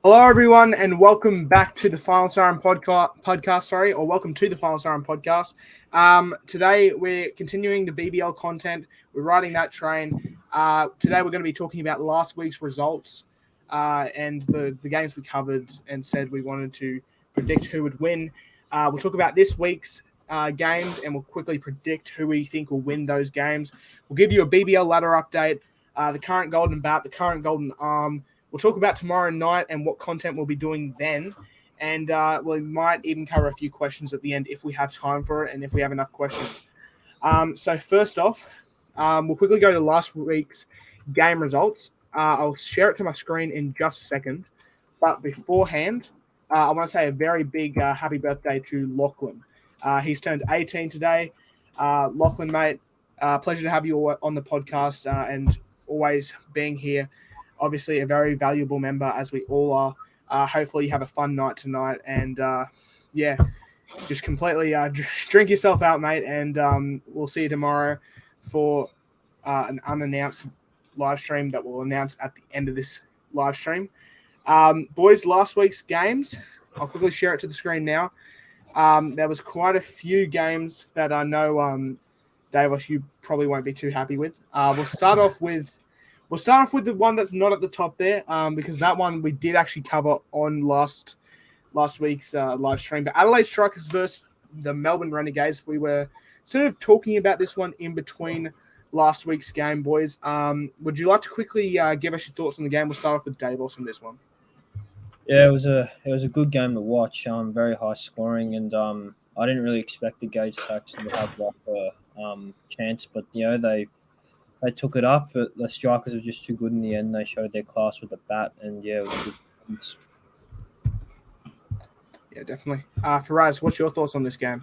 Hello, everyone, and welcome back to the Final Siren podcast. Or welcome to the Final Siren podcast. Today we're continuing the BBL content. We're riding that train. Today we're going to be talking about last week's results and the games we covered and said we wanted to predict who would win. We'll talk about this week's games and we'll quickly predict who we think will win those games. We'll give you a BBL ladder update, the current golden bat, the current golden arm. We'll talk about tomorrow night and what content we'll be doing then. And we might even cover a few questions at the end if we have time for it and if we have enough questions. So first off, we'll quickly go to last week's game results. I'll share it to my screen in just a second. But beforehand, I want to say a very big happy birthday to Lachlan. He's turned 18 today. Lachlan, mate, pleasure to have you on the podcast and always being here. Obviously, a very valuable member, as we all are. Hopefully, you have a fun night tonight. And, just completely drink yourself out, mate. And we'll see you tomorrow for an unannounced live stream that we'll announce at the end of this live stream. Boys, last week's games, I'll quickly share it to the screen now. There was quite a few games that I know, Davis, you probably won't be too happy with. We'll start off with the one that's not at the top there, because that one we did actually cover on last week's live stream. But Adelaide Strikers versus the Melbourne Renegades, we were sort of talking about this one in between last week's game, boys. Would you like to quickly give us your thoughts on the game? We'll start off with Davos on this one. Yeah, it was a good game to watch. Very high scoring, and I didn't really expect the Gage to actually have like a chance, but they took it up, but the Strikers were just too good in the end. They showed their class with the bat, and it was a good performance. Yeah, definitely. Faraz, what's your thoughts on this game?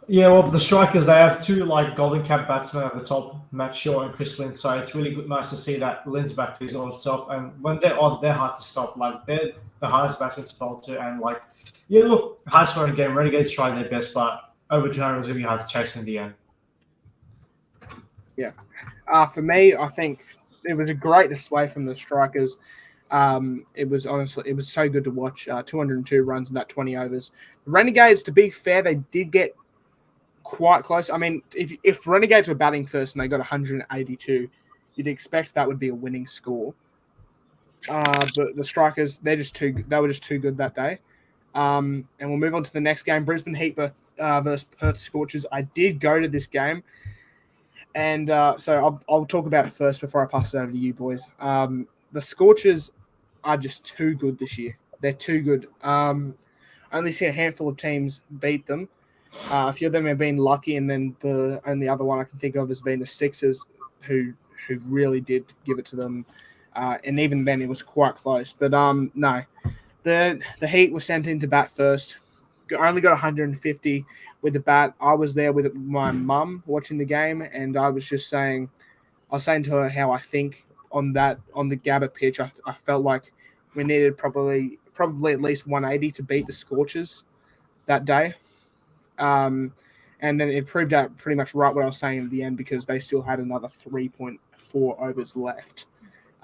Yeah, well, the Strikers, they have two golden cap batsmen at the top, Matt Shaw and Chris Lynn. So it's really nice to see that Lynn's back to his old self. And when they're on, they're hard to stop. They're the hardest batsmen to bowl to. And look, high scoring game. Renegades tried their best, but over 200 was going to be hard to chase in the end. Yeah. For me, I think it was a great display from the Strikers. It was so good to watch. 202 runs in that 20 overs. The Renegades, to be fair, they did get quite close. I mean, if Renegades were batting first and they got 182, you'd expect that would be a winning score. But the Strikers, they were just too good that day. And we'll move on to the next game, Brisbane Heat versus Perth Scorchers. I did go to this game. And so I'll talk about it first before I pass it over to you boys. The Scorchers are just too good this year. They're too good. Only seen a handful of teams beat them. A few of them have been lucky, and then the only other one I can think of has been the Sixers, who really did give it to them. And even then, it was quite close. But no, the Heat were sent in to bat first. Only got 150 with the bat. I was there with my mum watching the game, and I was saying to her how I think on the Gabba pitch. I felt like we needed probably at least 180 to beat the Scorchers that day. And then it proved out pretty much right what I was saying at the end, because they still had another 3.4 overs left,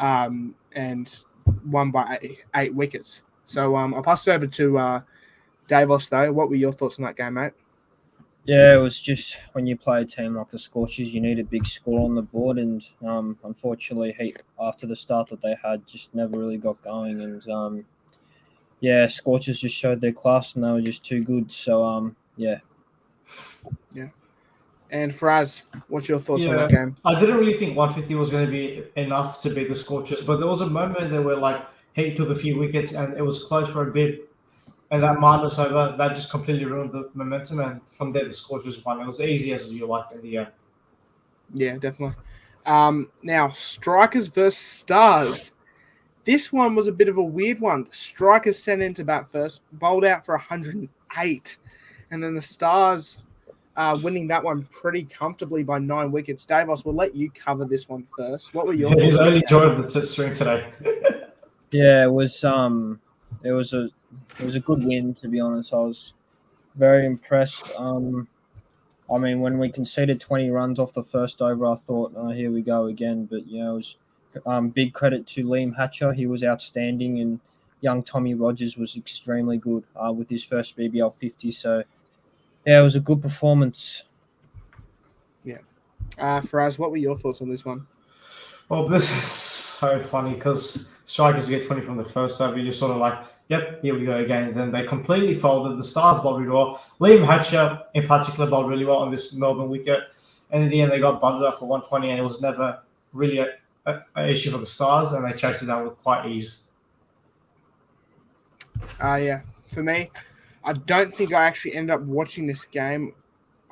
and won by eight wickets. So I'll pass it over to Davos, though. What were your thoughts on that game, mate? Yeah, it was just when you play a team like the Scorchers, you need a big score on the board, and unfortunately, Heat, after the start that they had, just never really got going. And Scorchers just showed their class, and they were just too good. So yeah. And Faraz, what's your thoughts on that game? I didn't really think 150 was going to be enough to beat the Scorchers, but there was a moment there where Heat took a few wickets and it was close for a bit. And that minus over, that just completely ruined the momentum. And from there, the Scorchers won. It was easy as you liked in the end. Yeah, definitely. Now, Strikers versus Stars. This one was a bit of a weird one. The Strikers sent in to bat first, bowled out for 108. And then the Stars winning that one pretty comfortably by 9 wickets. Davos, we'll let you cover this one first. What were your thoughts? He's only joy of the string today. Yeah, it was a good win, to be honest. I was very impressed. I mean, when we conceded 20 runs off the first over, I thought, here we go again. But, it was big credit to Liam Hatcher. He was outstanding, and young Tommy Rogers was extremely good with his first BBL 50. So, yeah, it was a good performance. Yeah. Faraz, what were your thoughts on this one? Well, this is so funny because strikers get 20 from the first over. You're sort of like, yep, here we go again. Then they completely folded. The Stars bowled really well. Liam Hatcher, in particular, bowled really well on this Melbourne wicket. And in the end, they got bundled up for 120, and it was never really an issue for the Stars, and they chased it down with quite ease. Yeah. For me, I don't think I actually ended up watching this game.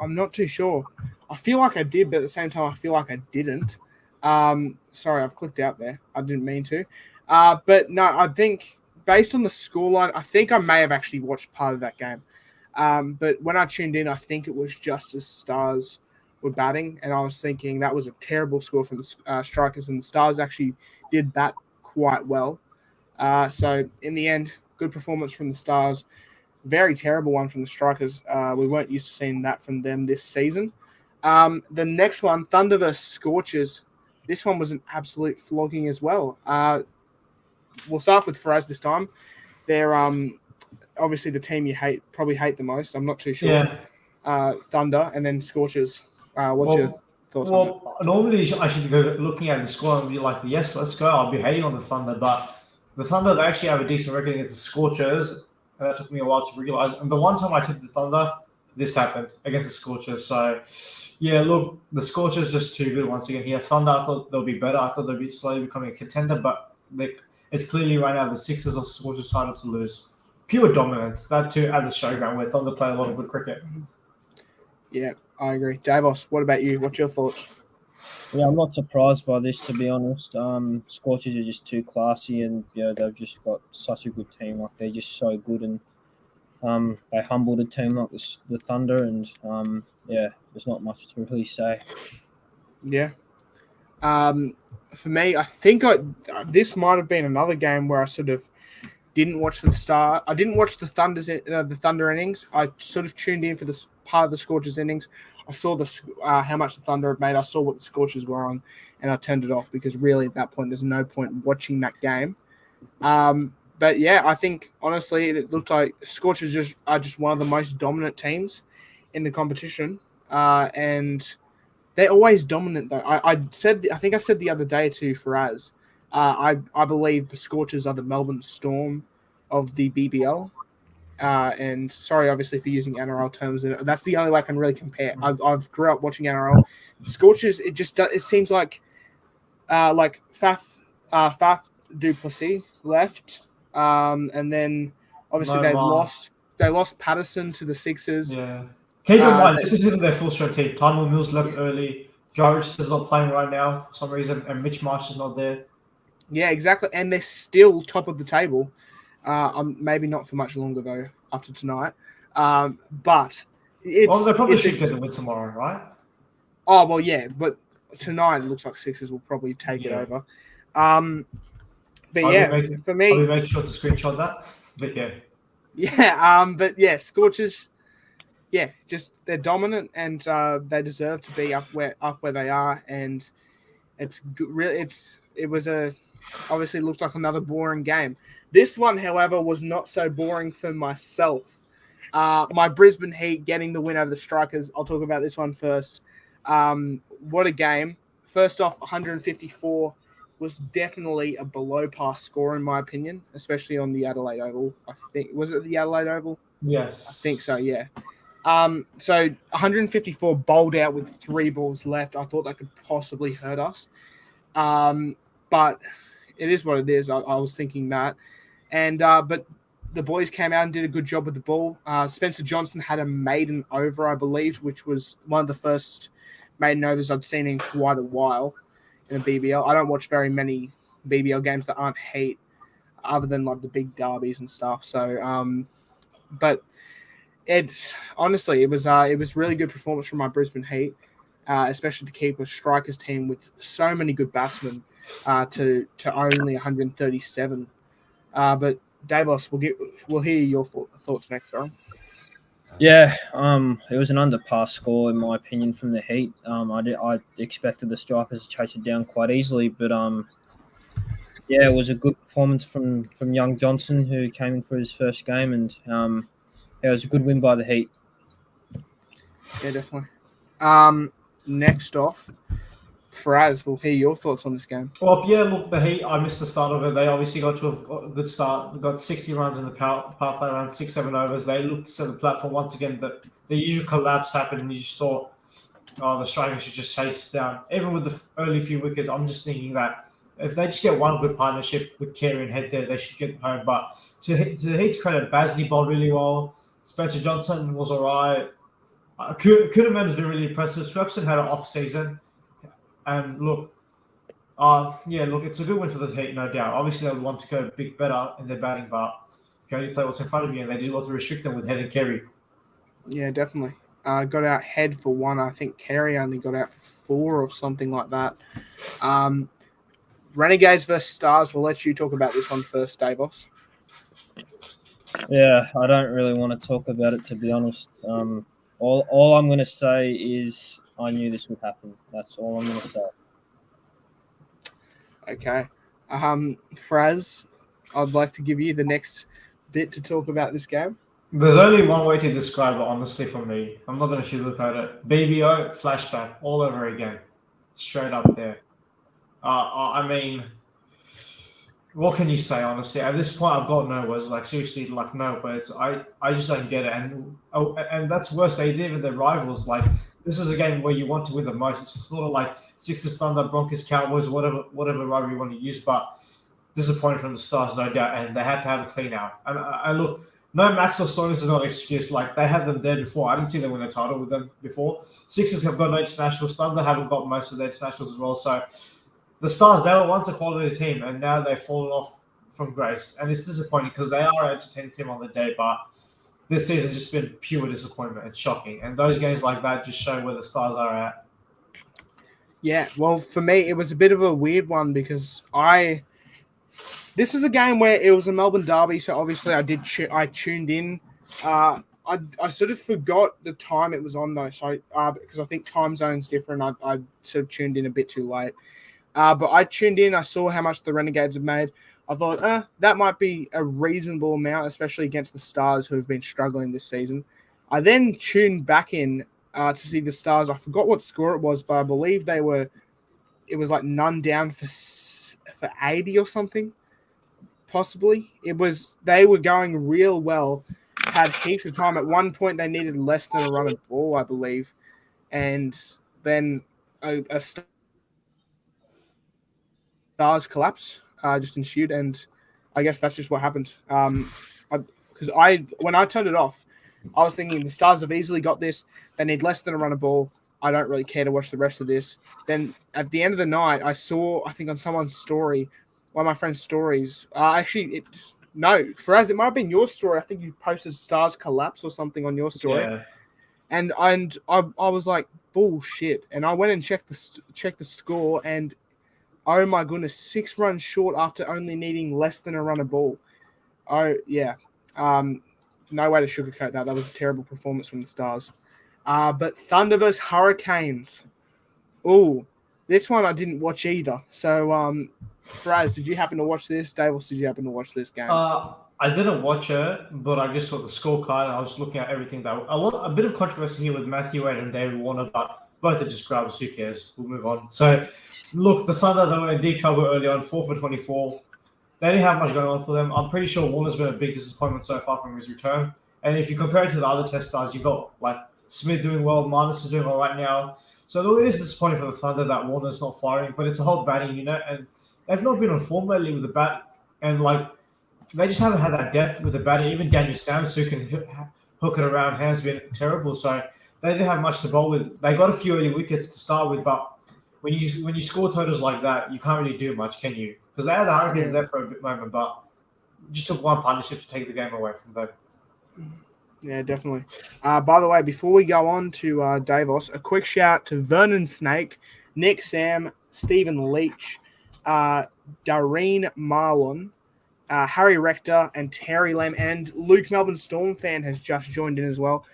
I'm not too sure. I feel like I did, but at the same time, I feel like I didn't. Sorry, I've clicked out there. I didn't mean to. But no, I think based on the scoreline, I think I may have actually watched part of that game. But when I tuned in, I think it was just as Stars were batting, and I was thinking that was a terrible score from the Strikers, and the Stars actually did bat quite well. So in the end, good performance from the Stars. Very terrible one from the Strikers. We weren't used to seeing that from them this season. The next one, Thunder vs Scorchers. This one was an absolute flogging as well. We'll start with Faraz this time. They're obviously the team you probably hate the most. I'm not too sure. Yeah. Thunder and then Scorchers. What's your thoughts on that? Well, normally I should be looking at the score and be like, yes, let's go. I'll be hating on the Thunder, but the Thunder, they actually have a decent record against the Scorchers. And that took me a while to realize. And the one time I took the Thunder, this happened against the Scorchers. So, yeah, look, the Scorchers just too good once again here. Thunder, I thought they'll be better. I thought they'll be slowly becoming a contender, but it's clearly right now the Sixers or Scorchers title to lose. Pure dominance. That too at the showground where Thunder play a lot of good cricket. Yeah, I agree. Davos, what about you? What's your thoughts? Yeah, I'm not surprised by this, to be honest. Scorchers are just too classy, and they've just got such a good team. Like, they're just so good, and they humbled a team like the Thunder, and there's not much to really say. Yeah. For me, I think this might have been another game where I sort of didn't watch the start. I didn't watch the Thunder innings. I sort of tuned in for this part of the Scorchers innings. I saw how much the Thunder had made. I saw what the Scorchers were on, and I turned it off because really at that point there's no point watching that game. But yeah, I think honestly it looked like Scorchers are just one of the most dominant teams in the competition, and they're always dominant though. I think I said the other day to Faraz, I believe the Scorchers are the Melbourne Storm of the BBL. And sorry, obviously, for using NRL terms. That's the only way I can really compare. I've grew up watching NRL. Scorchers, it seems like Faf du Plessis left, and then obviously they lost Patterson to the Sixers. Yeah. Keep in mind, this isn't their full strength team. Tymal Mills left early. Jarvis is not playing right now for some reason, and Mitch Marsh is not there. Yeah, exactly. And they're still top of the table. Maybe not for much longer though after tonight. But they probably should get the win tomorrow, right? Oh well, yeah. But tonight it looks like Sixers will probably take it over. For me, I'll make sure to screenshot that. But yeah. Yeah. But yeah, Scorchers. Yeah, just they're dominant and they deserve to be up where they are, and it's really it was obviously looked like another boring game. This one, however, was not so boring for myself. My Brisbane Heat getting the win over the Strikers. I'll talk about this one first. What a game. First off, 154 was definitely a below-par score in my opinion, especially on the Adelaide Oval. I think, was it the Adelaide Oval? Yes. I think so, yeah. So 154 bowled out with 3 balls left. I thought that could possibly hurt us. But it is what it is. I was thinking that. And but the boys came out and did a good job with the ball. Spencer Johnson had a maiden over, I believe, which was one of the first maiden overs I've seen in quite a while in a BBL. I don't watch very many BBL games that aren't Heat, other than like the big derbies and stuff. So, but it was really good performance from my Brisbane Heat, especially to keep a Strikers team with so many good batsmen to only 137. But Davos, we'll hear your thoughts next time. Yeah, it was an under-par score in my opinion from the Heat. I expected the Strikers to chase it down quite easily, but Yeah, it was a good performance from young Johnson, who came in for his first game, and it was a good win by the Heat. Yeah, definitely. Next off, Faraz, we'll hear your thoughts on this game. Well, yeah, look, the Heat, I missed the start of it. They obviously got to a good start. They got 60 runs in the power play, around 6-7 overs. They looked to set the platform once again. The usual collapse happened, and you just thought, oh, the strikers should just chase down. Even with the early few wickets, I'm just thinking that if they just get one good partnership with Carey and Head there, they should get home. But to the Heat's credit, Basley bowled really well. Spencer Johnson was all right. Kuderman has been really impressive. Swepson had an off season. And look, it's a good win for the Heat, no doubt. Obviously, they would want to go big better in their batting, but you can only play what's in front of you, and they did want to restrict them with Head and Carey. Yeah, definitely. Got out Head for one. I think Carey only got out for 4 or something like that. Renegades versus Stars. We'll let you talk about this one first, Davos. Yeah, I don't really want to talk about it, to be honest. All I'm going to say is I knew this would happen. That's all I'm going to say. Okay. Fraz, I'd like to give you the next bit to talk about this game. There's only one way to describe it, honestly, for me. I'm not going to sugarcoat it. BBO flashback all over again, straight up there. I mean, what can you say, honestly? At this point, I've got no words. Like, seriously, like, no words. I just don't get it. And that's worse. They did with their rivals. Like, this is a game where you want to win the most. It's sort of like Sixers, Thunder, Broncos, Cowboys, whatever rivalry you want to use. But disappointed from the Stars, no doubt. And they had to have a clean out. And look, no Maxwell Stoinis is not an excuse. Like, they had them there before. I didn't see them win a title with them before. Sixers have got no internationals. Thunder haven't got most of their internationals as well. So the Stars, they were once a quality team, and now they've fallen off from grace. And it's disappointing because they are an entertaining team on the day, but this season's just been pure disappointment. It's shocking. And those games like that just show where the Stars are at. Yeah, well, for me, it was a bit of a weird one because this was a game where it was a Melbourne derby, so obviously I tuned in. I sort of forgot the time it was on though, so because I think time zone's different. I sort of tuned in a bit too late. But I tuned in. I saw how much the Renegades have made. I thought, that might be a reasonable amount, especially against the Stars who have been struggling this season. I then tuned back in to see the Stars. I forgot what score it was, but I believe it was like none down for 80 or something, possibly. They were going real well, had heaps of time. At one point, they needed less than a run of ball, I believe. And then a Stars collapse just ensued, and I guess that's just what happened. Because when I turned it off, I was thinking the Stars have easily got this. They need less than a run of ball. I don't really care to watch the rest of this. Then at the end of the night, I think on someone's story, one of my friend's stories. Faraz, it might have been your story. I think you posted Stars collapse or something on your story. Yeah. And I was like, bullshit. And I went and checked the score, and oh my goodness, 6 runs short after only needing less than a run of ball. Oh yeah, no way to sugarcoat that. That was a terrible performance from the Stars. But Thunder vs Hurricanes. Oh, this one I didn't watch either. So, Faraz, did you happen to watch this? Davis, did you happen to watch this game? I didn't watch it, but I just saw the scorecard and I was looking at everything. A bit of controversy here with Matthew Wade and David Warner, but both are just grabbers. Who cares? We'll move on. So, look, the Thunder, they were in deep trouble early on, 4 for 24. They didn't have much going on for them. I'm pretty sure Warner's been a big disappointment so far from his return. And if you compare it to the other Test stars, you've got like Smith doing well, Marnus is doing well right now. So look, it is disappointing for the Thunder that Warner's not firing, but it's a whole batting unit, and they've not been on form lately with the bat, and like they just haven't had that depth with the batting. Even Daniel Sams, who can hook it around, has been terrible. So they didn't have much to bowl with. They got a few early wickets to start with, but when you score totals like that, you can't really do much, can you? Because they had the Hurricanes there for a bit moment, but just took one partnership to take the game away from them. Yeah, definitely. By the way, before we go on to Davos, a quick shout to Vernon Snake, Nick Sam, Stephen Leach, Doreen Marlon, Harry Rector, and Terry Lamb, and Luke Melbourne Storm fan has just joined in as well.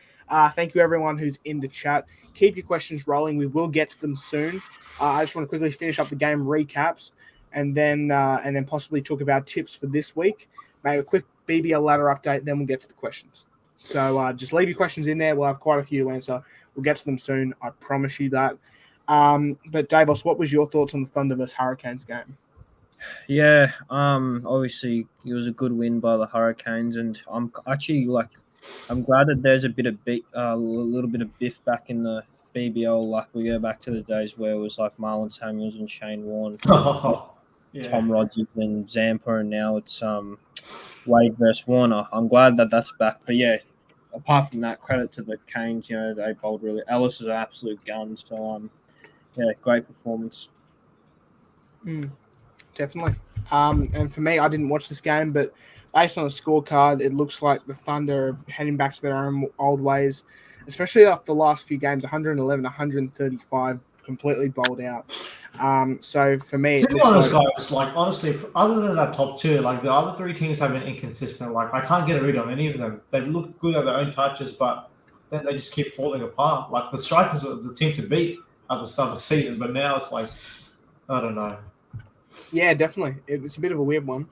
Thank you, everyone who's in the chat. Keep your questions rolling. We will get to them soon. I just want to quickly finish up the game recaps. and then possibly talk about tips for this week. Make a quick BBL ladder update, then we'll get to the questions. So just leave your questions in there. We'll have quite a few to answer. We'll get to them soon. I promise you that. But Davos, what was your thoughts on the Thunder vs Hurricanes game? Yeah, obviously it was a good win by the Hurricanes, and I'm actually I'm glad that there's a little bit of biff back in the BBL. Like we go back to the days where it was like Marlon Samuels and Shane Warne, Tom Rogers and Zampa, and now it's Wade versus Warner. I'm glad that that's back. But yeah, apart from that, credit to the Canes. They bowled really. Ellis is an absolute gun. So yeah, great performance. Definitely. And for me, I didn't watch this game, but based on the scorecard, it looks like the Thunder are heading back to their own old ways, especially after the last few games, 111, 135, completely bowled out. So for me, to be honest, guys, honestly, other than that top two, the other three teams have been inconsistent. I can't get a read on any of them. They've looked good at their own touches, but then they just keep falling apart. The Strikers were the team to beat at the start of the season, but now it's I don't know. Yeah, definitely. It's a bit of a weird one.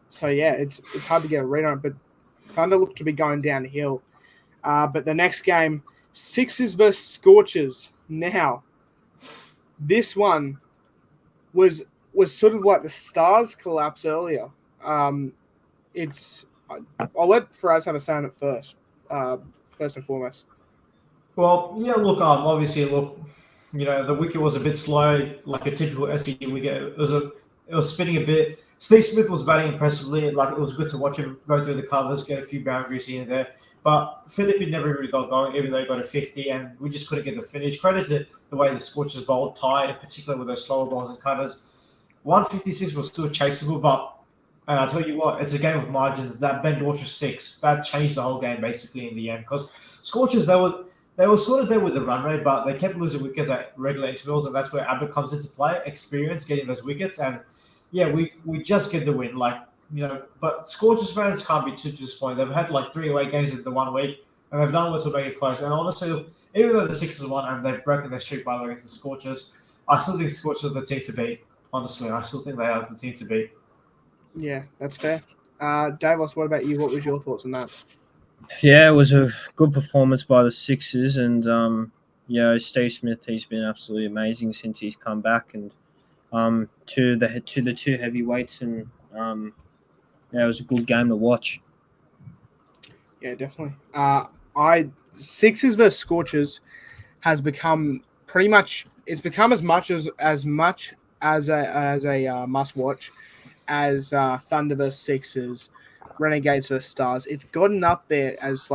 So yeah, it's hard to get a read on it, but Thunder look to be going downhill. But the next game, Sixers versus Scorchers. Now, this one was sort of like the Stars collapse earlier. I'll let Faraz have a say on it first and foremost. Well, yeah, look, obviously, the wicket was a bit slow, like a typical SCG wicket. It was spinning a bit. Steve Smith was batting impressively. It was good to watch him go through the covers, get a few boundaries here and there. But Philippe never really got going, even though he got a 50, and we just couldn't get the finish. Credit to the way the Scorchers bowled, Ty, in particular with those slower balls and cutters. 156 was still chaseable, but and I tell you what, it's a game of margins. That Ben Dorcher 6, that changed the whole game basically in the end. Because Scorchers, they were sort of there with the run rate, but they kept losing wickets at regular intervals, and that's where Abbott comes into play, experience getting those wickets. And yeah, we just get the win. But Scorchers fans can't be too disappointed. They've had 3 away games in the 1 week, and they've done well to make it close. And honestly, even though the Sixers won and they've broken their streak by the way against the Scorchers, I still think Scorchers are the team to beat. Honestly, I still think they are the team to beat. Yeah, that's fair. Davos, what about you? What was your thoughts on that? Yeah, it was a good performance by the Sixers, and Steve Smith, he's been absolutely amazing since he's come back, and to the two heavyweights, and it was a good game to watch. Yeah, definitely. Sixers versus Scorchers has become pretty much. It's become as much as a must watch as Thunder versus Sixers, Renegades versus Stars. It's gotten up there as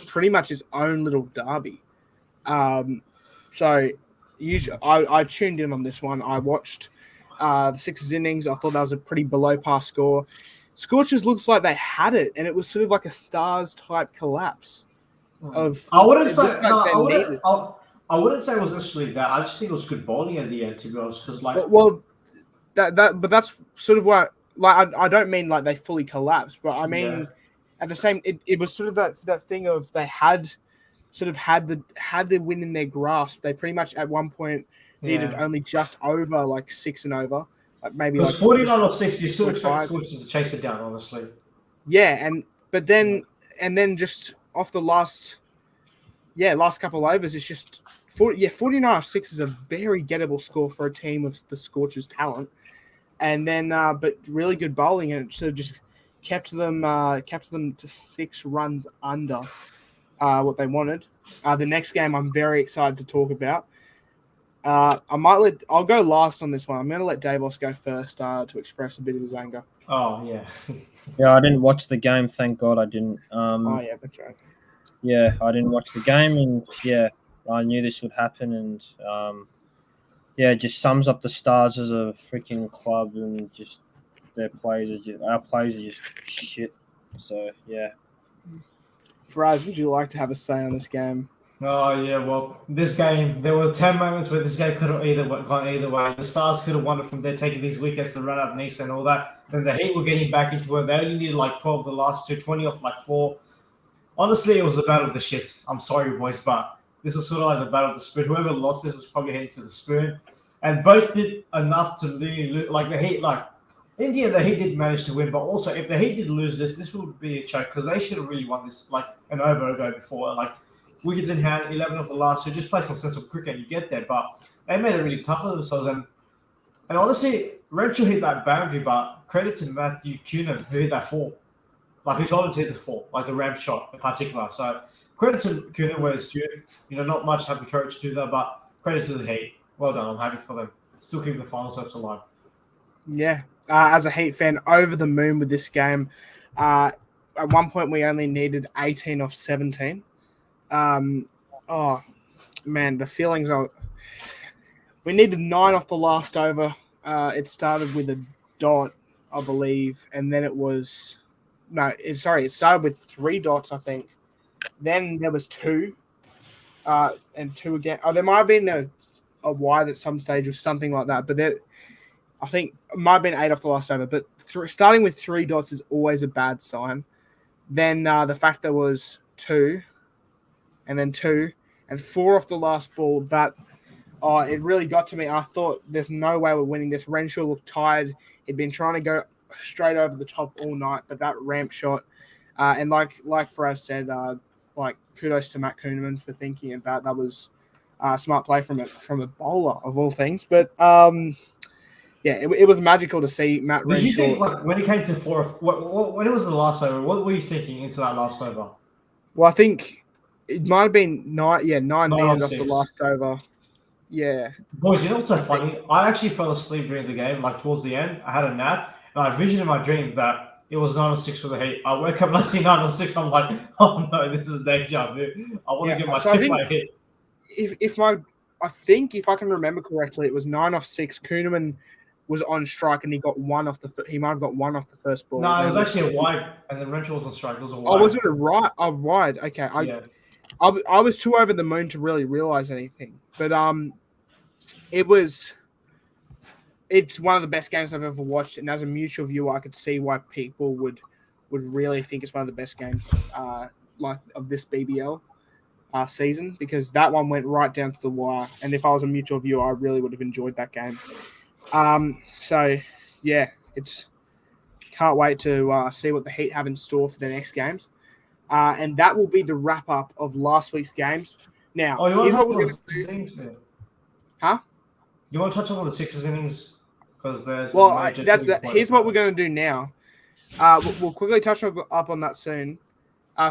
pretty much his own little derby. So I tuned in on this one. I watched the Sixers innings. I thought that was a pretty below par score. Scorchers looks like they had it, and it was sort of like a Stars type collapse. I wouldn't say it was necessarily that. I just think it was good bowling at the end, to be honest. Because but that's sort of what I don't mean they fully collapsed, but I mean at the same it was sort of that thing of they had the win in their grasp. They pretty much at one point needed only just over 6 and over, maybe 49 or 6. You still expect Scorchers to chase it down, honestly. Yeah, but then just off the last couple of overs, it's just 49 off 6 is a very gettable score for a team of the Scorchers' talent. And then, but really good bowling, and it sort of just kept them to 6 runs under what they wanted. The next game, I'm very excited to talk about. I'll go last on this one. I'm going to let Davos go first to express a bit of his anger. Oh yeah, yeah. I didn't watch the game. Thank God I didn't. Oh yeah, that's right. Yeah, I didn't watch the game, and I knew this would happen, and it just sums up the Stars as a freaking club, and just our players are just shit. So yeah. Faraz, would you like to have a say on this game? Oh yeah, well, this game there were 10 moments where this game could have gone either way. The Stars could have won it from there, taking these wickets, the run up Nisa and all that. Then the Heat were getting back into it. They only needed 12 the last 2, 20 off 4. Honestly, it was a battle of the shits. I'm sorry, boys, but this was sort of like the battle of the spoon. Whoever lost it was probably heading to the spoon. and both did enough to really like the Heat. Like in the end, the Heat did manage to win, but also if the Heat did lose this would be a choke because they should have really won this like an over ago before. Like Wickets in hand, 11 of the last, so just play some sensible cricket, you get there. But they made it really tough for themselves, and honestly, Renshaw hit that boundary, but credit to Matthew Cunan who hit that four. Like he told him to hit the four, like the ramp shot in particular. So credit to Cunan where it's due. Not much have the courage to do that, but credit to the Heat. Well done. I'm happy for them. Still keeping the final hopes alive. Yeah, as a Heat fan, over the moon with this game. At one point, we only needed 18 off 17. Oh, man, the feelings are... We needed 9 off the last over. It started with a dot, I believe, and then it was... No, it started with 3 dots, I think. Then there was 2, and 2 again. Oh, there might have been a wide at some stage or something like that, but I think it might have been 8 off the last over. But starting with 3 dots is always a bad sign. Then the fact there was 2, and then 2, and 4 off the last ball, it really got to me. I thought there's no way we're winning this. Renshaw looked tired. He'd been trying to go straight over the top all night, but that ramp shot, and like Faraz said, kudos to Matt Kuhneman for thinking about that. Was a smart play from a bowler of all things. But it was magical to see Matt Renshaw. Did you think when it came to 4, when it was the last over, what were you thinking into that last over? Well, I think it might have been 9 minutes off the last over. Yeah. Boys, what's so funny? I actually fell asleep during the game, like towards the end. I had a nap, and I visioned in my dream that it was 9-6 for the Heat. I woke up and I see 9-6. I'm like, oh no, this is deja vu. I want to get my tip by hit. If I can remember correctly, it was 9 off 6. Kuhneman was on strike and he got 1 off he might have got 1 off the first ball. No, it was actually a wide, and then Renshaw was on strike. It was a wide. Oh, was it a right? A wide. Okay. I was too over the moon to really realize anything, but it's one of the best games I've ever watched, and as a mutual viewer, I could see why people would really think it's one of the best games of this BBL season, because that one went right down to the wire, and if I was a mutual viewer, I really would have enjoyed that game. So yeah, can't wait to see what the Heat have in store for the next games. And that will be the wrap up of last week's games. Now, here's what we're going to do. Huh? You want to touch on the Sixers innings? Because there's here's what we're going to do now. We'll quickly touch up on that soon.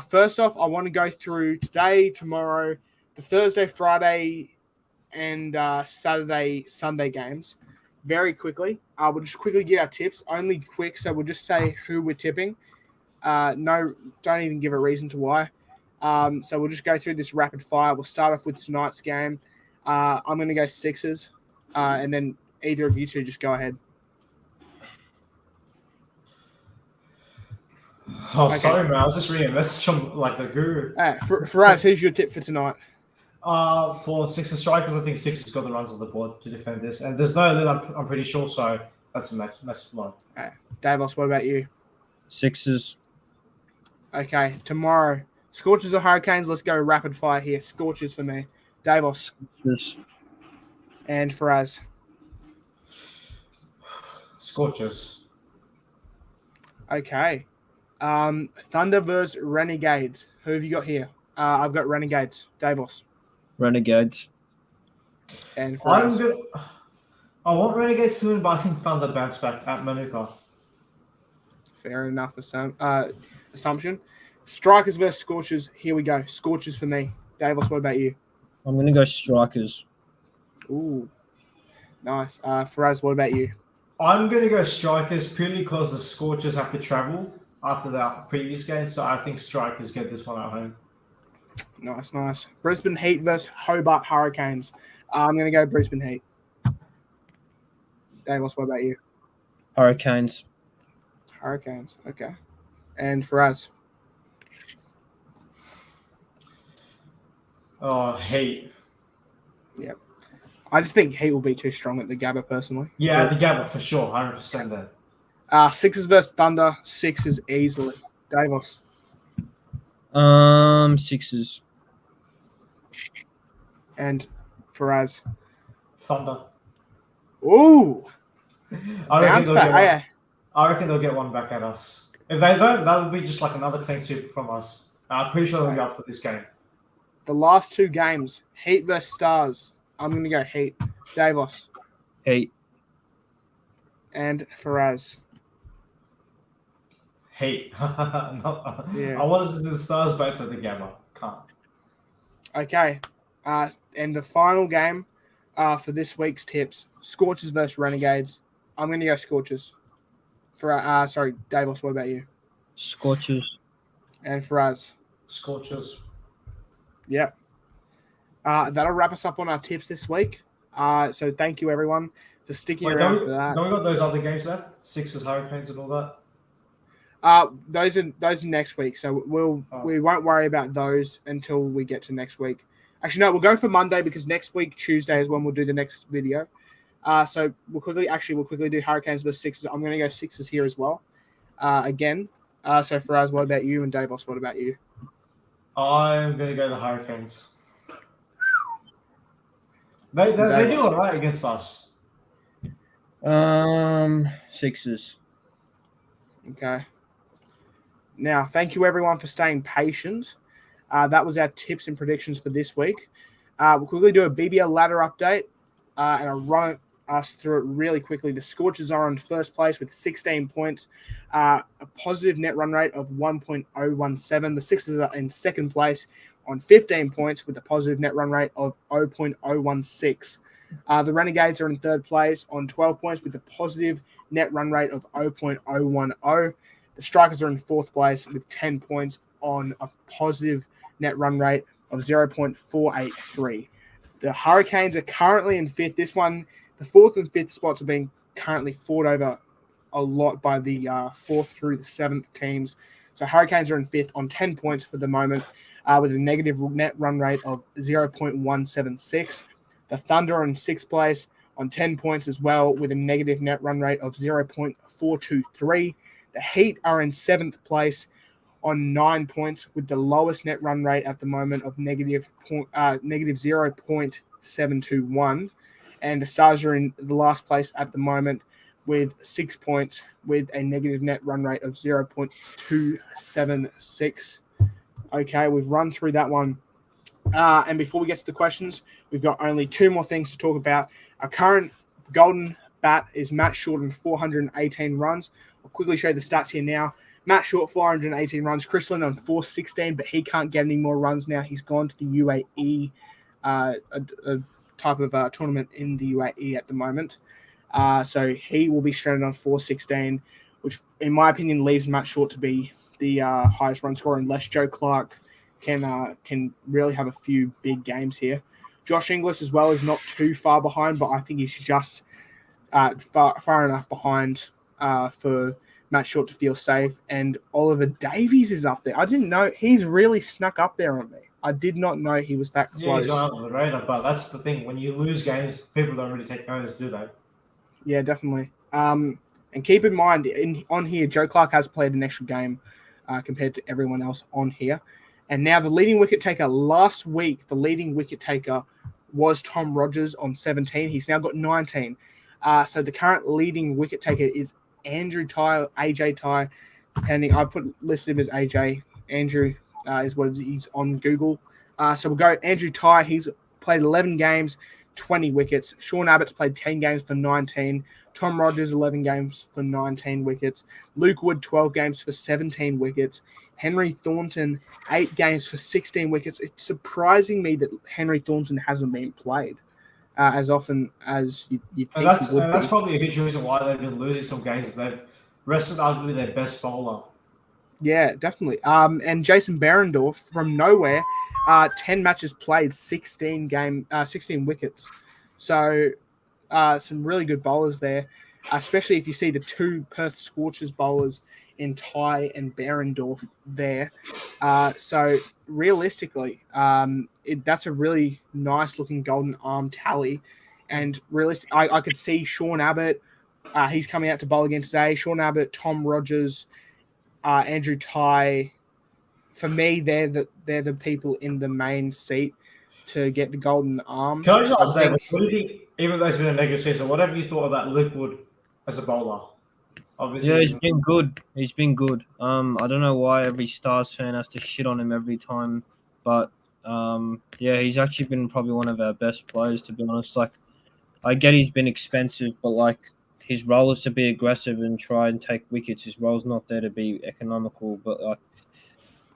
First off, I want to go through today, tomorrow, the Thursday, Friday, and Saturday, Sunday games very quickly. We'll just quickly give our tips, only quick, so we'll just say who we're tipping. No, don't even give a reason to why. So we'll just go through this rapid fire. We'll start off with tonight's game. I'm going to go Sixers, and then either of you two just go ahead. Oh, okay. Sorry, man. I was just reading a message from the guru. Faraz, who's your tip for tonight? For Sixers strikers, I think Sixers got the runs on the board to defend this, and there's no lead. I'm pretty sure, so that's a mess flow. Davos, what about you? Sixers. Okay, tomorrow, Scorchers or Hurricanes? Let's go rapid fire here. Scorchers for me. Davos. Scorchers. And Faraz. Scorchers. Okay. Thunder versus Renegades. Who have you got here? I've got Renegades. Davos. Renegades. And Faraz. I want Renegades to win, but I think Thunder bounce back at Manuka. Fair enough assumption. Strikers versus Scorchers. Here we go. Scorchers for me. Davos, what about you? I'm going to go Strikers. Ooh. Nice. Faraz, what about you? I'm going to go Strikers purely because the Scorchers have to travel after that previous game, so I think Strikers get this one at home. Nice. Brisbane Heat versus Hobart Hurricanes. I'm going to go Brisbane Heat. Davos, what about you? Hurricanes. Okay. And Faraz? Oh, Heat. Yep. I just think Heat will be too strong at the Gabba, personally. Yeah, the Gabba for sure, 100% then. Sixers versus Thunder. Sixers easily. Davos? Sixers. And Faraz? Thunder. Ooh, I reckon bounce they'll back. get one. Yeah. I reckon they'll get one back at us. If they don't, that'll be just like another clean sweep from us. I'm pretty sure they'll be up for this game. The last two games, Heat versus Stars. I'm going to go Heat. Davos Heat. and Faraz. Heat. No, Yeah. I wanted to do the Stars, but it's at the Gamma. Can't. Okay. And the final game for this week's tips, Scorchers versus Renegades. I'm going to go Scorchers. Sorry, Davos, what about you? Scorchers. And Faraz. Scorchers. Yep. That'll wrap us up on our tips this week. So thank you, everyone, for sticking around for that. Don't we got those other games left? Sixers, Hurricanes, and all that? Those are next week, so we won't worry about those until we get to next week. Actually, no, we'll go for Monday because next week Tuesday is when we'll do the next video. So we'll quickly do Hurricanes versus Sixers. I'm going to go Sixers here as well. Again. So Faraz, what about you? And Davos, what about you? I'm going to go the Hurricanes. They do all right against us. Sixers. Okay. Now, thank you everyone for staying patient. That was our tips and predictions for this week. We'll quickly do a BBL ladder update, and I'll run us through it really quickly. The Scorchers are in first place with 16 points, a positive net run rate of 1.017. The Sixers are in second place on 15 points with a positive net run rate of 0.016. The Renegades are in third place on 12 points with a positive net run rate of 0.010. The Strikers are in fourth place with 10 points on a positive net run rate of 0.483. The Hurricanes are currently in fifth. This one, the fourth and fifth spots are being currently fought over a lot by the fourth through the seventh teams. So Hurricanes are in fifth on 10 points for the moment with a negative net run rate of 0.176. The Thunder are in sixth place on 10 points as well with a negative net run rate of 0.423. The Heat are in seventh place on 9 points with the lowest net run rate at the moment of negative 0.721. And the Stars are in the last place at the moment with 6 points with a negative net run rate of 0.276. Okay, we've run through that one. And before we get to the questions, we've got only two more things to talk about. Our current golden bat is Matt Short on 418 runs. I'll quickly show you the stats here now. Matt Short, 418 runs. Chris Lynn on 416, but he can't get any more runs now. He's gone to the UAE, a type of tournament in the UAE at the moment. So he will be stranded on 416, which, in my opinion, leaves Matt Short to be the highest run scorer unless Joe Clark can really have a few big games here. Josh Inglis as well is not too far behind, but I think he's just far enough behind for Matt Short to feel safe. And Oliver Davies is up there. I didn't know he's really snuck up there on me. I did not know he was that close. Yeah, he's gone under the radar, but that's the thing. When you lose games, people don't really take notice, do they? Yeah, definitely. And keep in mind, on here, Joe Clark has played an extra game compared to everyone else on here. And now the leading wicket taker last week, the leading wicket taker was Tom Rogers on 17. He's now got 19. So the current leading wicket taker is Andrew Tye, AJ Tye, depending. I listed him as AJ. Andrew is what he's on Google. So we'll go Andrew Tye. He's played 11 games, 20 wickets. Sean Abbott's played 10 games for 19. Tom Rogers, 11 games for 19 wickets. Luke Wood, 12 games for 17 wickets. Henry Thornton, 8 games for 16 wickets. It's surprising me that Henry Thornton hasn't been played as often as you'd think he would be. That's probably a huge reason why they've been losing some games. They've rested arguably their best bowler. Yeah, definitely. And Jason Behrendorff from nowhere, 10 matches played, 16 wickets. So some really good bowlers there, especially if you see the two Perth Scorchers bowlers in Tye and Behrendorff there. So realistically, that's a really nice looking golden arm tally. And I could see Sean Abbott. He's coming out to bowl again today. Sean Abbott, Tom Rogers, Andrew Tye. For me, they're the people in the main seat to get the golden arm. Can I just ask David, what do you think? even though it's been a negative season, whatever you thought about Luke Wood as a bowler, obviously. Yeah, he's been good. He's been good. I don't know why every Stars fan has to shit on him every time, but yeah, he's actually been probably one of our best players, to be honest. Like, I get he's been expensive, but like his role is to be aggressive and try and take wickets. His role's not there to be economical, but like,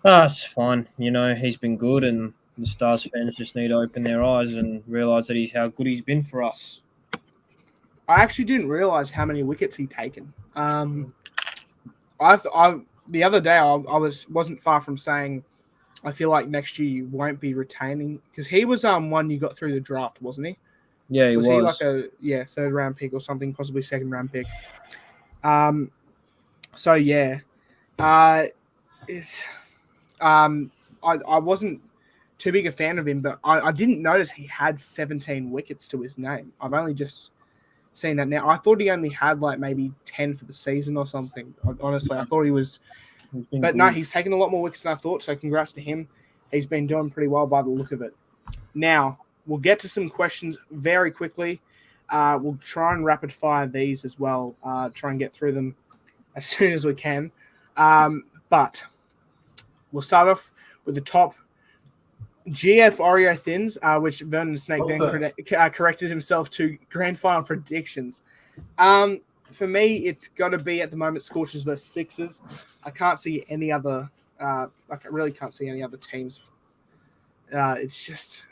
it's fine. He's been good, and the Stars fans just need to open their eyes and realize that how good he's been for us. I actually didn't realize how many wickets he'd taken. The other day I wasn't far from saying I feel like next year you won't be retaining, because he was one you got through the draft, wasn't he? Yeah, he was. He like a third round pick or something, possibly second round pick. So yeah, it's I wasn't too big a fan of him, but I didn't notice he had 17 wickets to his name. I've only just seen that now. I thought he only had like maybe 10 for the season or something. Honestly, I thought he was, but no, he's taken a lot more wickets than I thought. So congrats to him. He's been doing pretty well by the look of it. Now we'll get to some questions very quickly. We'll try and rapid fire these as well. Try and get through them as soon as we can. But we'll start off with the top. GF Oreo Thins, which Vernon Snake then corrected himself to grand final predictions. For me, it's got to be at the moment Scorchers versus Sixers. I can't see any other. I really can't see any other teams. It's just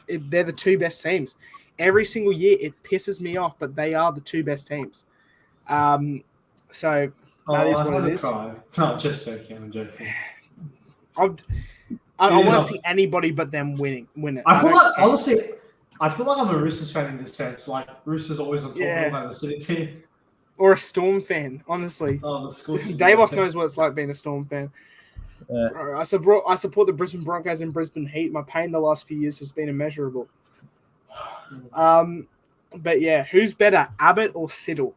they're the two best teams. Every single year, it pisses me off, but they are the two best teams. So that is what it is. No, just joking. I'm joking. I want to see anybody but them win it. I feel like, honestly, I'm a Roosters fan in this sense. Like, Roosters always on top of the City team. Or a Storm fan, honestly. Oh, the Scorchers. Davos knows what it's like being a Storm fan. Yeah. I support the Brisbane Broncos and Brisbane Heat. My pain the last few years has been immeasurable. But yeah, who's better, Abbott or Siddle?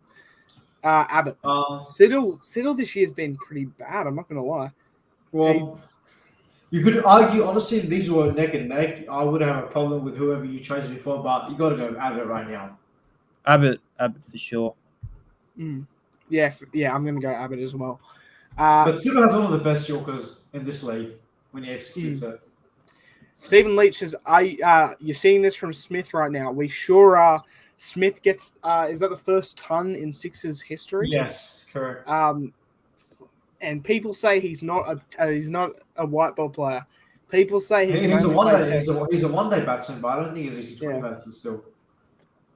Abbott. Siddle this year's been pretty bad. I'm not going to lie. Well, you could argue, honestly, these were neck and neck. I wouldn't have a problem with whoever you chose before, but you got to go with Abbott right now. Abbott for sure. Yeah, I'm going to go Abbott as well. But Siddle has one of the best Yorkers in this league when he executes it. Stephen Leach says, you're seeing this from Smith right now. We sure are. Smith gets, is that the first ton in Sixers history? Yes, correct. And people say he's not a white ball player. People say he's a one-day batsman, but I don't think he's a T20 batsman still.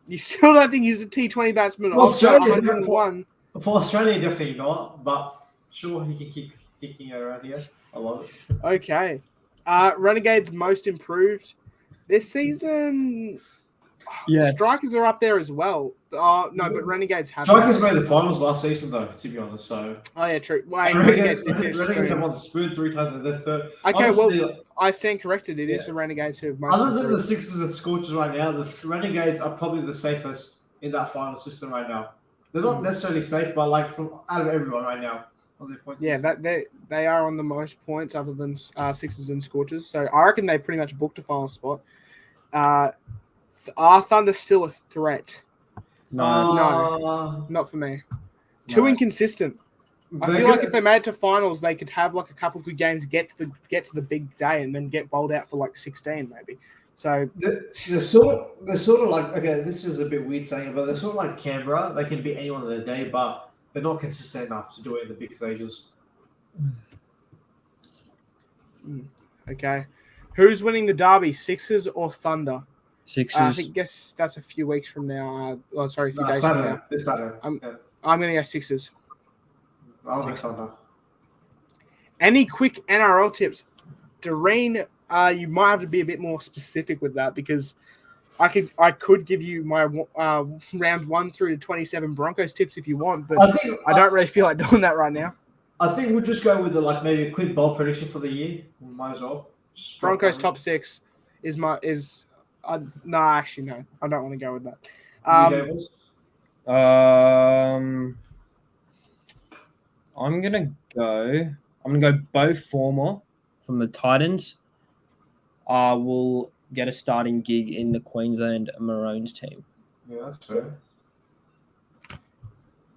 You still don't think he's a T20 batsman? Well, for Australia, definitely not. But sure, he can keep kicking it around here. I love it. Okay. Renegades most improved this season. Yeah, Strikers are up there as well. No, but Renegades have. Strikers made the finals last season, though. To be honest, so. Oh yeah, true. Renegades have won the spoon 3 times and they're third. Okay, honestly, I stand corrected. It is the Renegades who have most. Other than the Sixers and Scorchers right now, the Renegades are probably the safest in that final system right now. They're not necessarily safe, but like from out of everyone right now on their points. Yeah, they are on the most points other than Sixers and Scorchers. So I reckon they pretty much booked a final spot. Are Thunder still a threat? No, not for me. Too inconsistent. I feel like if they made it to finals, they could have like a couple good games, get to the big day, and then get bowled out for like 16 maybe. So they're sort of like, okay, this is a bit weird saying it, but they're sort of like Canberra. They can beat anyone on their day, but they're not consistent enough to do it in the big stages. Okay, who's winning the derby, Sixers or Thunder? Sixers. I guess that's a few weeks from now. A few days Saturday, from now. This Saturday. I'm going to go Sixers. I'll go Thunder. Any quick NRL tips? Doreen, you might have to be a bit more specific with that, because I could give you my round 1 through to 27 Broncos tips if you want, but I don't really feel like doing that right now. I think we'll just go with maybe a quick bold prediction for the year. We might as well. Broncos top 6 is. No, actually, no. I don't want to go with that. I'm gonna go Bo Former from the Titans. Will get a starting gig in the Queensland Maroons team. Yeah, that's fair.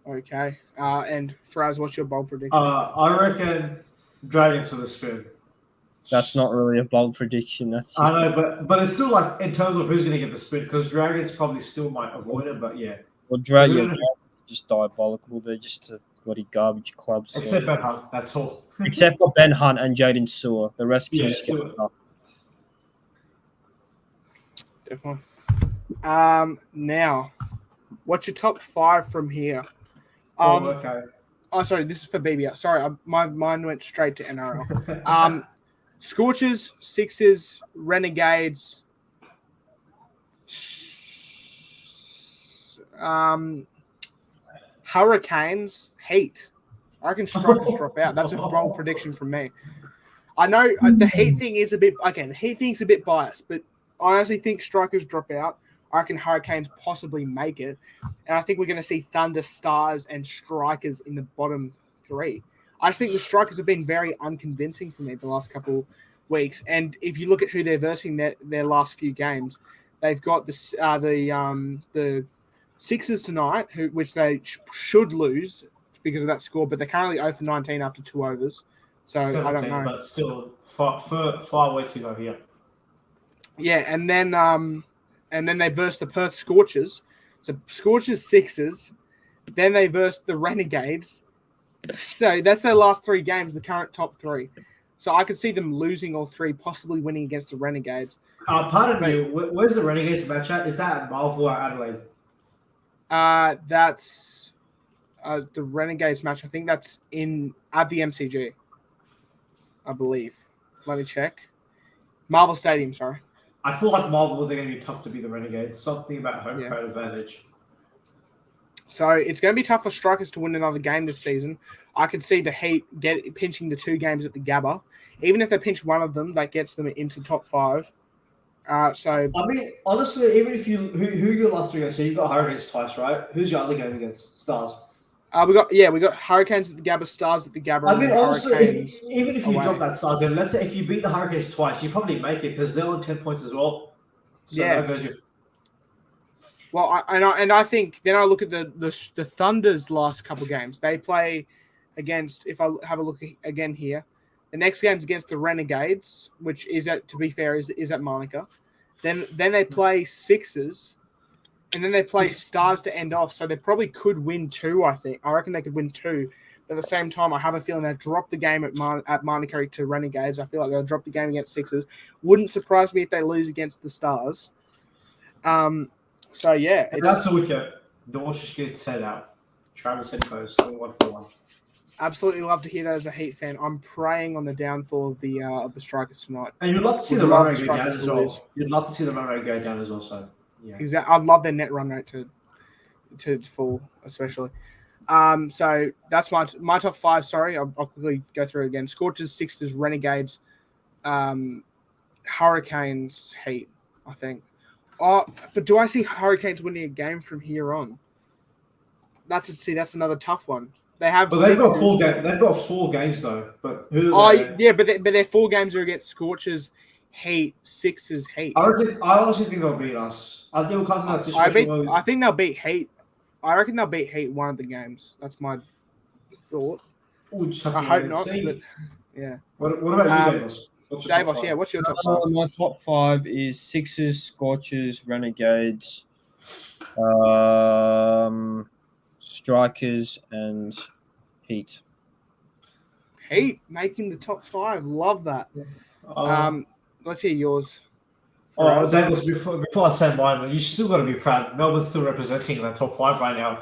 Okay. And Fraz, what's your bold prediction? I reckon Dragons for the spin. That's not really a bold prediction. That's just I know, but it's still like in terms of who's going to get the spin, because Dragons probably still might avoid it, but yeah. Well, Dragons just diabolical. They're just a bloody garbage club. So. Except Ben Hunt, that's all. Except for Ben Hunt and Jaden Sewer. The rest can just get up. Definitely. Now, what's your top 5 from here? Okay. Oh, sorry, this is for BBL. Sorry, my mind went straight to NRL. Scorchers, Sixers, Renegades, Hurricanes, Heat. I reckon Strikers drop out. That's a bold prediction from me. I know the Heat thing is a bit the Heat thing's a bit biased, but I honestly think Strikers drop out. I reckon Hurricanes possibly make it. And I think we're going to see Thunder, Stars, and Strikers in the bottom 3. I just think the Strikers have been very unconvincing for me the last couple weeks. And if you look at who they're versing their last few games, they've got the Sixers tonight, which they should lose because of that score, but they're currently 0 for 19 after 2 overs. So 17, I don't know. But still far way to go here. Yeah, and then they verse the Perth Scorchers. So Scorchers, Sixers. Then they verse the Renegades. So that's their last 3 games, the current top 3. So I could see them losing all 3, possibly winning against the Renegades. Pardon me, where's the Renegades match at? Is that at Marvel or Adelaide? That's the Renegades match. I think that's at the MCG, I believe. Let me check. Marvel Stadium, sorry. I feel like Marvel, they're going to be tough to beat the Renegades. Something about home crowd advantage. So it's going to be tough for Strikers to win another game this season. I could see the Heat pinching the 2 games at the Gabba. Even if they pinch one of them, that gets them into top 5. So I mean, honestly, even if who your last 3 games? So you got Hurricanes twice, right? Who's your other game against? Stars. We got Hurricanes at the Gabba, Stars at the Gabba. I mean, honestly, even if you away. drop that Stars in, let's say if you beat the Hurricanes twice, you probably make it because they're on 10 points as well. So yeah. That goes your... Well, I think then I look at the Thunder's last couple games. They play against. If I have a look again here, the next game's against the Renegades, which is at Monica. Then they play Sixers. And then they play Stars to end off, so they probably could win 2, I think. I reckon they could win 2. But at the same time, I have a feeling they'll drop the game at Monaco to Renegades. I feel like they'll drop the game against Sixers. Wouldn't surprise me if they lose against the Stars. So, yeah. That's a wicket. The Washington gets set out. Travis head goes 1-for-1. Absolutely love to hear that as a Heat fan. I'm praying on the downfall of the Strikers tonight. And you'd love to see the run rate go down as well. You'd love to see the run rate go down as well, so... Yeah. Exactly. I'd love their net run rate to fall, especially. So that's my top 5. Sorry, I'll quickly go through it again. Scorchers, Sixers, Renegades, Hurricanes, Heat. I think. But do I see Hurricanes winning a game from here on? That's another tough one. They have. But they've got 4 games. They've got 4 games though. But yeah, but their 4 games are against Scorchers, Heat, Sixers, Heat. I honestly think they'll beat us. I think we'll come to that situation. I think they'll beat Heat. I reckon they'll beat Heat one of the games. That's my thought. I hope not. But, yeah. What about you, Davos? Davos, yeah. What's your top 5? My top 5 is Sixers, Scorchers, Renegades, Strikers, and Heat. Heat making the top 5. Love that. Let's hear yours. Davos, before I say mine, you still got to be proud. Melbourne's still representing in the top 5 right now.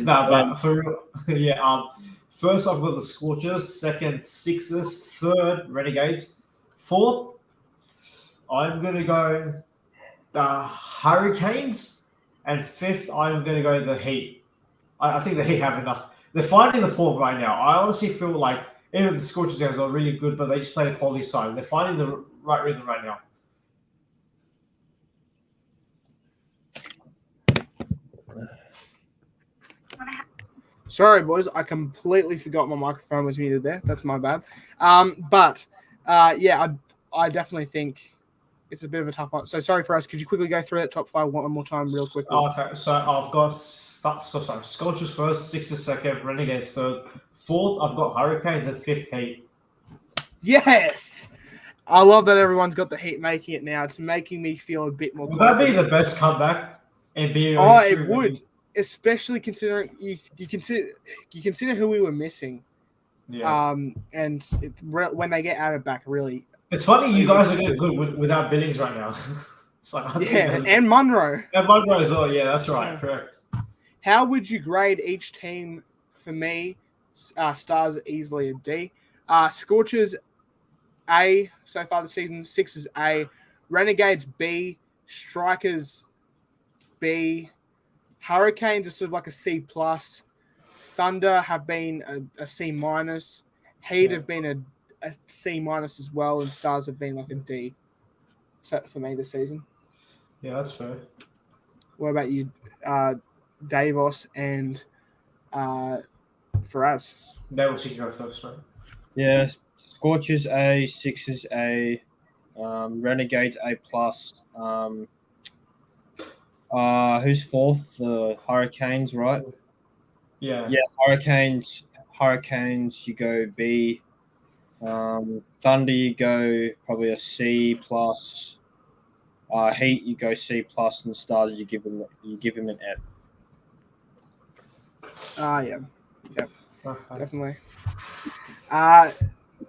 But for real, yeah. First, I've got the Scorchers. Second, Sixers. Third, Renegades. Fourth, I'm going to go the Hurricanes. And fifth, I'm going to go the Heat. I think the Heat have enough. They're finding the form right now. I honestly feel like even the Scorchers games are really good, but they just play a quality side. They're finding the right rhythm right now. Sorry, boys. I completely forgot my microphone was muted there. That's my bad. I definitely think it's a bit of a tough one. So sorry for us. Could you quickly go through that top 5 one more time, real quickly? Okay, so I've got Scorchers first, Sixers second, Renegades third, fourth. I've got Hurricanes and fifth Heat. Yes, I love that everyone's got the Heat making it now. It's making me feel a bit more. Would that be the best comeback in BBL Oh, history? it would, especially considering you consider who we were missing. Yeah. And when they get Abbott back, really. It's funny you guys are getting good without Billings right now. It's like, and Munro. And Munro as well. Yeah, that's right. Yeah. Correct. How would you grade each team? For me, Stars easily a D. Scorchers A so far this season. Sixers A. Renegades B. Strikers B. Hurricanes are sort of like a C plus. Thunder have been a C minus. Heat have been a C minus as well, and Stars have been like a D. So for me this season. Yeah, that's fair. What about you, Davos and Faraz? Davos, you can go first, right? Yeah, Scorchers A, Sixers A, Renegades A plus. Who's fourth? The Hurricanes, right? Yeah. Yeah, Hurricanes. You go B. Thunder, you go probably a C plus. Heat, you go C plus, and Stars, you give him an F. Yeah, Okay. definitely.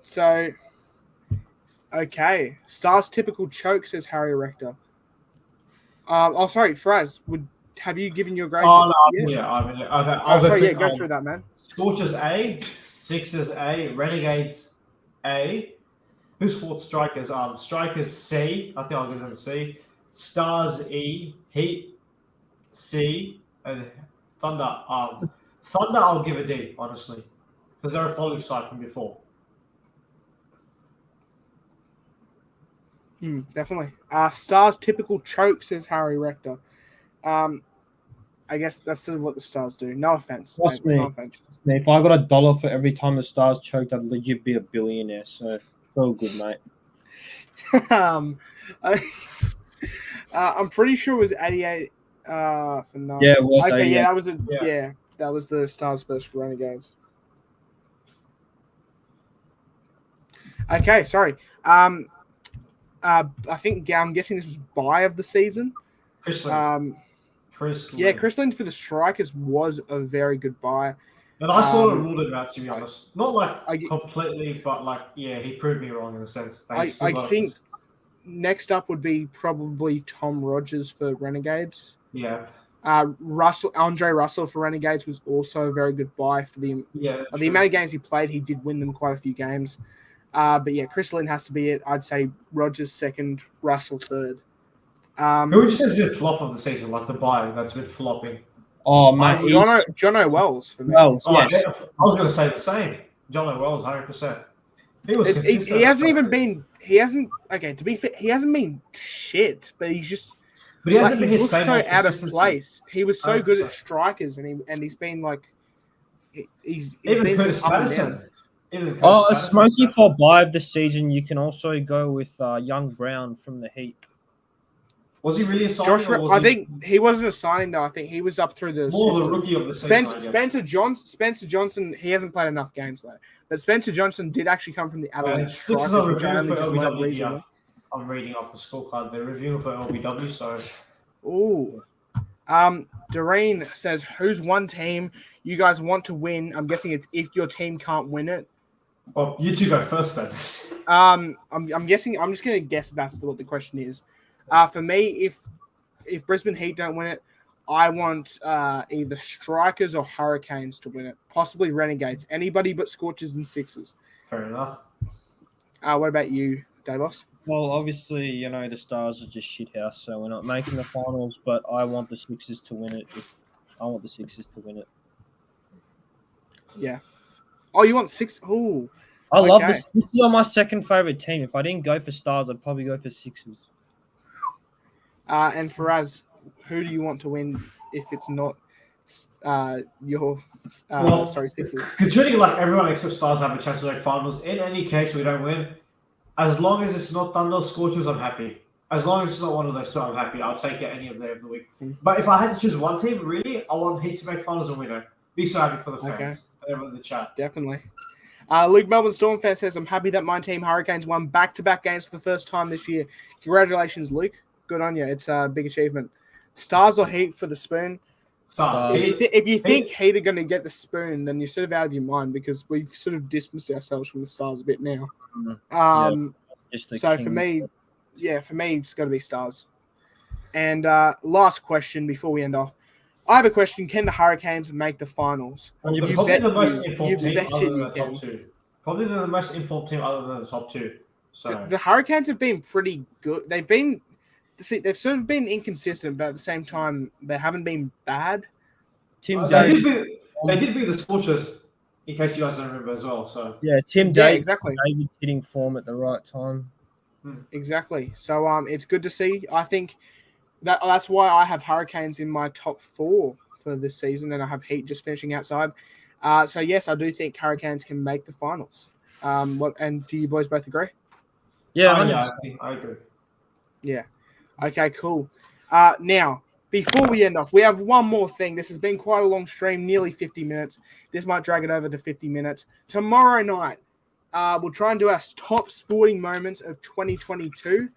So, okay, Stars typical choke, says Harry Rector. Sorry, Faraz, have you given your grade? Oh no, okay. Go through that, man. Scorchers A, Sixers A, Renegades A. Who's fourth? Strikers? Strikers C. I think I'll give them a C. Stars E, Heat C, and Thunder. Thunder I'll give a D, honestly, because they're a quality side from before. Definitely. Stars typical choke, says Harry Rector. I guess that's sort of what the Stars do. No offense. Trust me. No offense. If I got $1 for every time the Stars choked, I'd legit be a billionaire. So it's all good, mate. I'm pretty sure it was 88 for no. Yeah, it was. Okay, 88. Yeah, that was the Stars versus Renegades. Okay, sorry. I think I'm guessing this was buy of the season. Chris Yeah, Chris Lind for the Strikers was a very good buy. And I sort of ruled it out, to be honest. Not like completely, but like, yeah, he proved me wrong in a sense. I think next up would be probably Tom Rogers for Renegades. Yeah. Andre Russell for Renegades was also a very good buy for the amount of games he played. He did win them quite a few games. But yeah, Chris Lynn has to be it. I'd say Rogers second, Russell third. Who would you say has been flop of the season, like the buy that's been flopping? Oh, man. Jono Wells for me. Wells, yes. I was going to say the same. Jono Wells, 100%. He was consistent. He hasn't even been. He hasn't. Okay, to be fair, he hasn't been shit. But he's just. But he hasn't been so out of place. He was so good at strikers, and he's been like. He's even been Curtis Patterson. A smoky for buy of the season. You can also go with Young Brown from the Heat. Was he really a signing? I think he wasn't a signing though. I think he was up through the more the rookie of the season. Spencer Johnson. He hasn't played enough games though. But Spencer Johnson did actually come from the Adelaide Strikers. I'm reading off the scorecard. They're reviewing for LBW. So, Doreen says, "Who's one team you guys want to win?" I'm guessing it's if your team can't win it. Well, you two go first then. I'm guessing. I'm just gonna guess that's what the question is. For me, if Brisbane Heat don't win it, I want either Strikers or Hurricanes to win it. Possibly Renegades. Anybody but Scorchers and Sixers. Fair enough. What about you, Davos? Well, obviously, the Stars are just shithouse, so we're not making the finals. But I want the Sixers to win it. Yeah. Oh, you want six? Oh, I love the Sixers. Are my second favorite team. If I didn't go for Stars, I'd probably go for Sixers. And Faraz, who do you want to win if it's not your Sixers? Considering like everyone except Stars have a chance to make finals, in any case we don't win. As long as it's not Thunder Scorchers, I'm happy. As long as it's not one of those two, I'm happy. I'll take it any of the week. But if I had to choose one team, really, I want Heat to make finals and win it. Be so happy for the fans. Everyone in the chat. Definitely. Luke Melbourne Storm fan says, I'm happy that my team Hurricanes won back-to-back games for the first time this year. Congratulations, Luke. Good on you. It's a big achievement. Stars or Heat for the spoon? Stars. If you think Heat are going to get the spoon, then you're sort of out of your mind because we've sort of distanced ourselves from the Stars a bit now. So for me, it's got to be Stars. And last question before we end off. I have a question. Can the Hurricanes make the finals? Probably the most informed team other than the top two. Probably the most informed team other than the top two. So the Hurricanes have been pretty good. They've sort of been inconsistent, but at the same time, they haven't been bad. They did beat the Scorchers, in case you guys don't remember as well. So Tim Davis hitting form at the right time. Exactly. So it's good to see. I think that's why I have Hurricanes in my top 4 for this season, and I have Heat just finishing outside. So yes, I do think Hurricanes can make the finals. And do you boys both agree? Yeah, I agree. Yeah. Okay, cool. Now, before we end off, we have one more thing. This has been quite a long stream, nearly 50 minutes. This might drag it over to 50 minutes. Tomorrow night, we'll try and do our top sporting moments of 2022.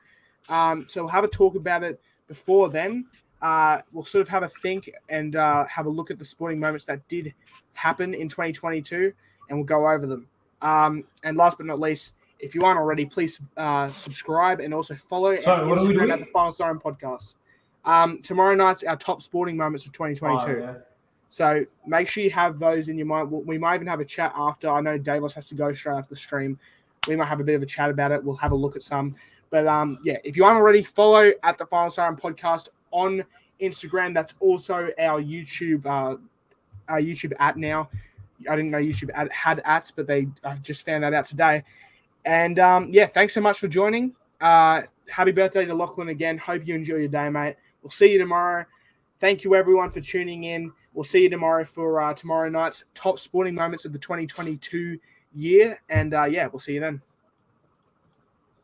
So we'll have a talk about it before then. We'll sort of have a think and have a look at the sporting moments that did happen in 2022, and we'll go over them. And last but not least, if you aren't already, please subscribe and also follow our Instagram at the Final Siren Podcast. Tomorrow night's our top sporting moments of 2022. So make sure you have those in your mind. We might even have a chat after. I know Davos has to go straight after the stream. We might have a bit of a chat about it. We'll have a look at some. But if you aren't already, follow at the Final Siren Podcast on Instagram. That's also our YouTube at now. I didn't know YouTube had ats, but I just found that out today. And thanks so much for joining. Happy birthday to Lachlan again. Hope you enjoy your day, mate. We'll see you tomorrow. Thank you, everyone, for tuning in. We'll see you tomorrow for tomorrow night's top sporting moments of the 2022 year. And we'll see you then.